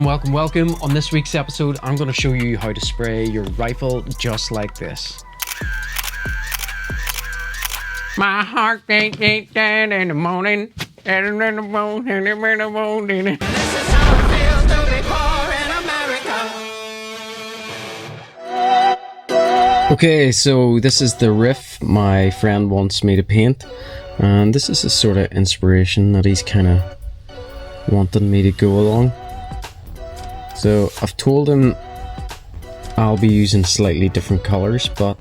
Welcome, welcome. On this week's episode, I'm going to show you how to spray your rifle just like this. My heart ain't down in the morning, and in the morning, in the morning. This is how it feels to be poor in America. Okay, so this is the riff my friend wants me to paint, and this is the sort of inspiration that he's kind of wanting me to go along. So I've told him I'll be using slightly different colors, but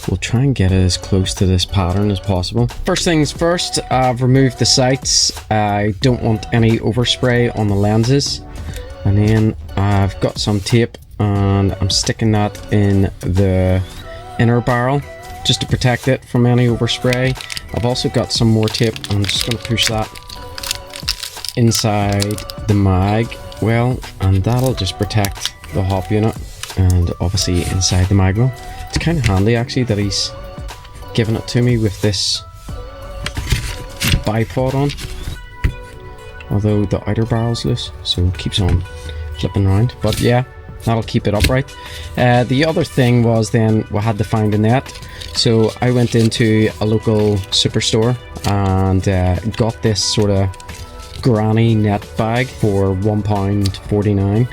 we'll try and get it as close to this pattern as possible. First things first, I've removed the sights. I don't want any overspray on the lenses. And then I've got some tape and I'm sticking that in the inner barrel just to protect it from any overspray. I've also got some more tape. I'm just going to push that inside the mag. Well, and that'll just protect the hop unit and obviously inside the magwell. It's kind of handy actually that he's given it to me with this bipod on, although the outer barrel's loose, so it keeps on flipping around. But yeah, that'll keep it upright. The other thing was then we had to find a net, so I went into a local superstore and got this sort of granny net bag for £1.49,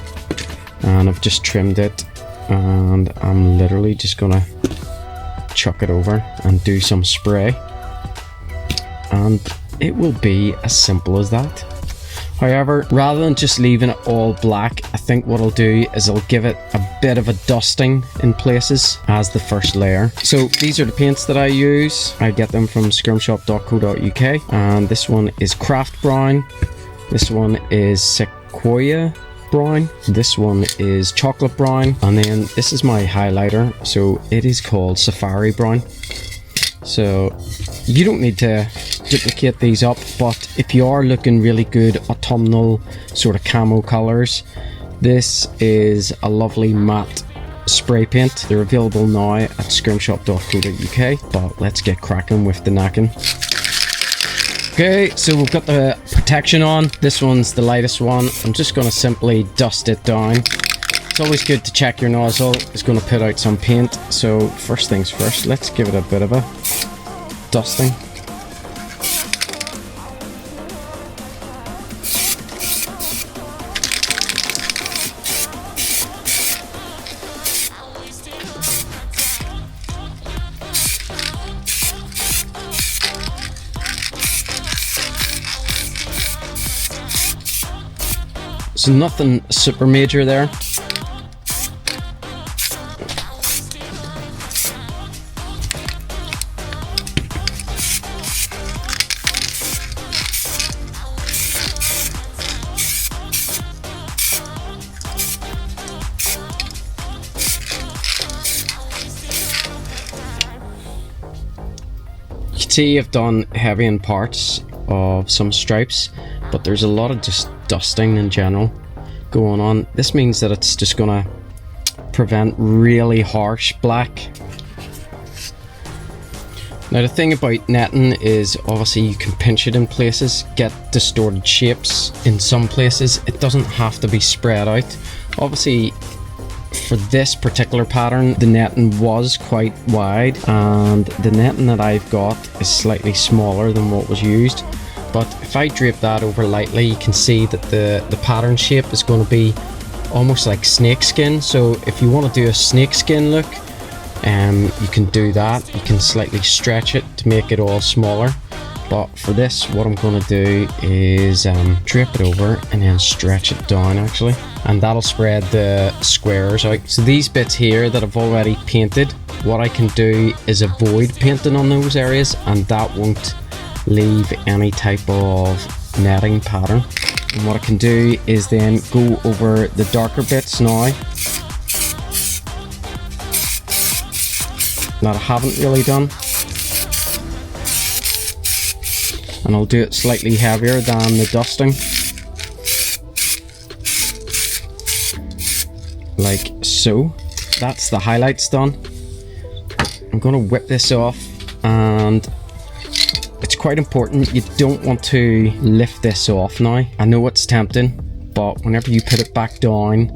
and I've just trimmed it and I'm literally just gonna chuck it over and do some spray, and it will be as simple as that. However, rather than just leaving it all black, I think what I'll do is I'll give it a bit of a dusting in places as the first layer. So these are the paints that I use. I get them from skirmshop.co.uk, and this one is Craft Brown, this one is Sequoia Brown, this one is Chocolate Brown, and then this is my highlighter, so it is called Safari Brown. So you don't need to duplicate these up, but if you are looking really good autumnal sort of camo colors, this is a lovely matte spray paint. They're available now at skirmshop.co.uk, but let's get cracking with the knacking. Okay, so we've got the protection on. This one's the lightest one. I'm just going to simply dust it down. It's always good to check your nozzle. It's going to put out some paint. So first things first, let's give it a bit of a dusting. So nothing super major there. You can see I've done heavy in parts of some stripes, but there's a lot of just dusting in general going on. This means that it's just gonna prevent really harsh black. Now the thing about netting is obviously you can pinch it in places, get distorted shapes in some places. It doesn't have to be spread out. Obviously for this particular pattern the netting was quite wide, and the netting that I've got is slightly smaller than what was used. But if I drape that over lightly, you can see that the pattern shape is going to be almost like snakeskin. So if you want to do a snakeskin look, you can do that. You can slightly stretch it to make it all smaller. But for this, what I'm going to do is drape it over and then stretch it down actually. And that'll spread the squares out. So these bits here that I've already painted, what I can do is avoid painting on those areas, and that won't leave any type of netting pattern. And what I can do is then go over the darker bits now that I haven't really done, and I'll do it slightly heavier than the dusting, like so. That's the highlights done. I'm going to whip this off, and it's quite important, you don't want to lift this off now. I know it's tempting, but whenever you put it back down,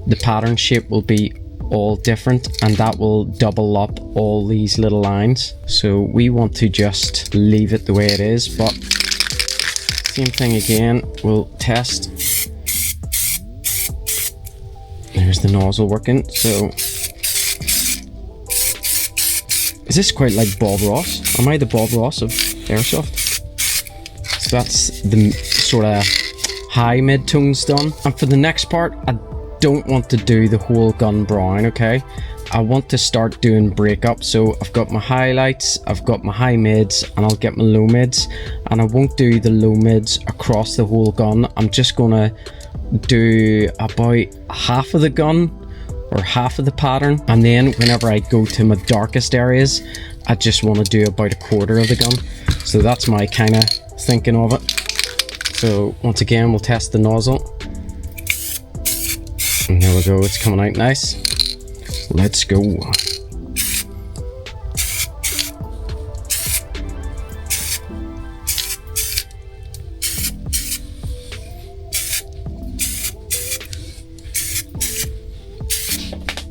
the pattern shape will be all different, and that will double up all these little lines. So we want to just leave it the way it is, but same thing again, we'll test. There's the nozzle working. So is this quite like Bob Ross? Am I the Bob Ross of Airsoft? So that's the sort of high mid-tones done. And for the next part, I don't want to do the whole gun brown, okay? I want to start doing breakup. So I've got my highlights, I've got my high mids, and I'll get my low mids. And I won't do the low mids across the whole gun. I'm just gonna do about half of the gun or half of the pattern, and then whenever I go to my darkest areas, I just want to do about a quarter of the gun. So that's my kind of thinking of it. So once again, we'll test the nozzle. And there we go, it's coming out nice. Let's go.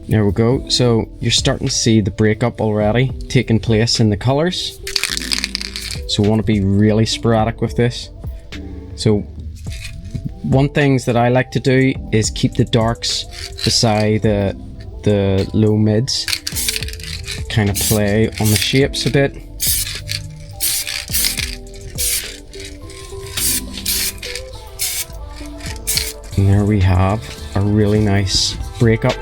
There we go. So you're starting to see the breakup already taking place in the colors. So we want to be really sporadic with this. So one things that I like to do is keep the darks beside the low mids, kind of play on the shapes a bit. And there we have a really nice breakup.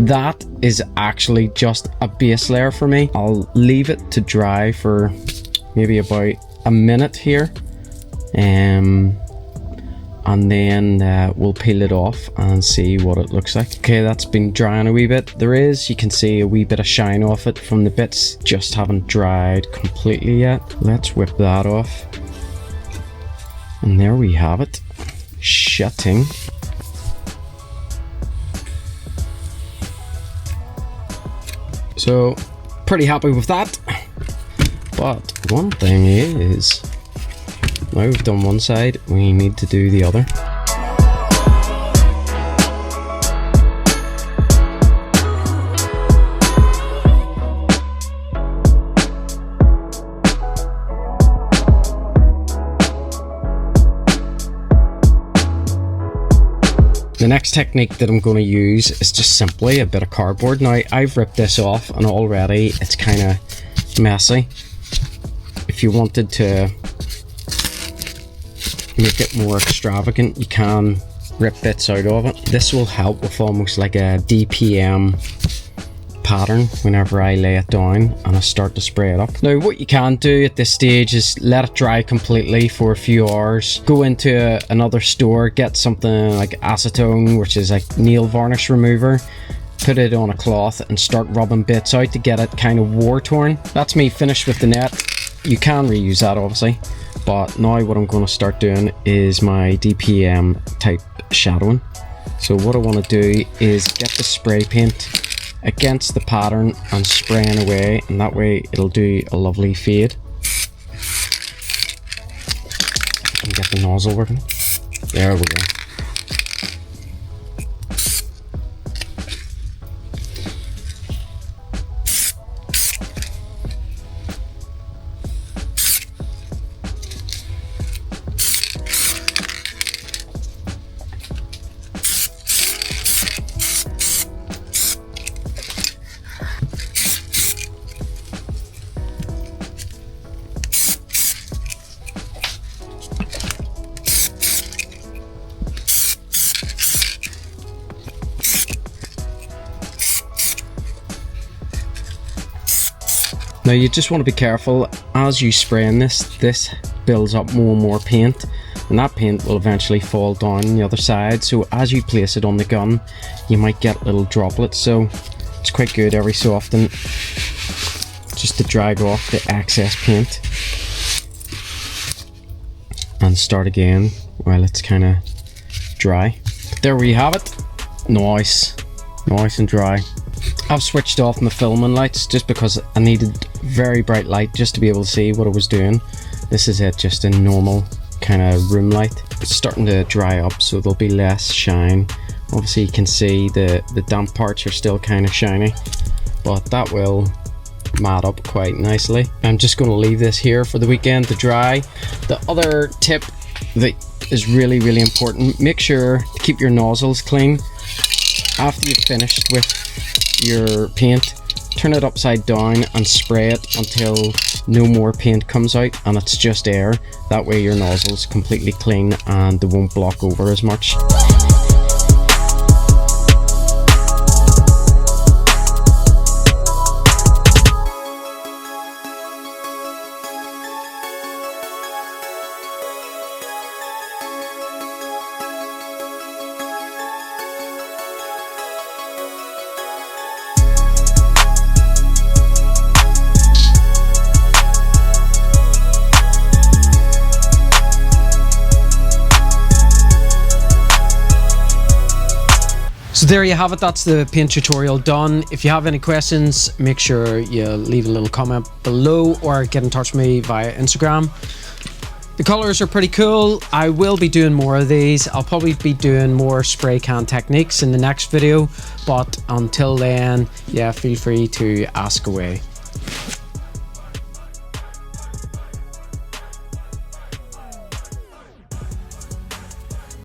That is actually just a base layer for me. I'll leave it to dry for maybe about a minute here, and then we'll peel it off and see what it looks like. Okay, that's been drying a wee bit. You can see a wee bit of shine off it from the bits just haven't dried completely yet. Let's whip that off, and there we have it, shutting. So pretty happy with that, but one thing is, now we've done one side, we need to do the other. The next technique that I'm going to use is just simply a bit of cardboard. Now, I've ripped this off and already it's kind of messy. If you wanted to make it more extravagant, you can rip bits out of it. This will help with almost like a DPM pattern whenever I lay it down and I start to spray it up. Now, what you can do at this stage is let it dry completely for a few hours. Go into another store, get something like acetone, which is like nail varnish remover, put it on a cloth and start rubbing bits out to get it kind of war torn. That's me finished with the net. You can reuse that obviously, but now what I'm going to start doing is my DPM type shadowing. So what I want to do is get the spray paint against the pattern and spraying away, and that way it'll do a lovely fade. And get the nozzle working. There we go. Now you just want to be careful as you spray in this builds up more and more paint, and that paint will eventually fall down on the other side. So as you place it on the gun, you might get little droplets. So it's quite good every so often just to drag off the excess paint and start again while it's kind of dry. But there we have it. Nice. Nice and dry. I've switched off my filming lights just because I needed very bright light just to be able to see what I was doing. This is it, just a normal kind of room light. It's starting to dry up, so there'll be less shine. Obviously you can see the damp parts are still kind of shiny, but that will mat up quite nicely. I'm just going to leave this here for the weekend to dry. The other tip that is really important, make sure to keep your nozzles clean. After you've finished with your paint, turn it upside down and spray it until no more paint comes out and it's just air. That way your nozzle's completely clean and they won't block over as much. So there you have it, that's the paint tutorial done. If you have any questions, make sure you leave a little comment below or get in touch with me via Instagram. The colours are pretty cool. I will be doing more of these. I'll probably be doing more spray can techniques in the next video, but until then, yeah, feel free to ask away.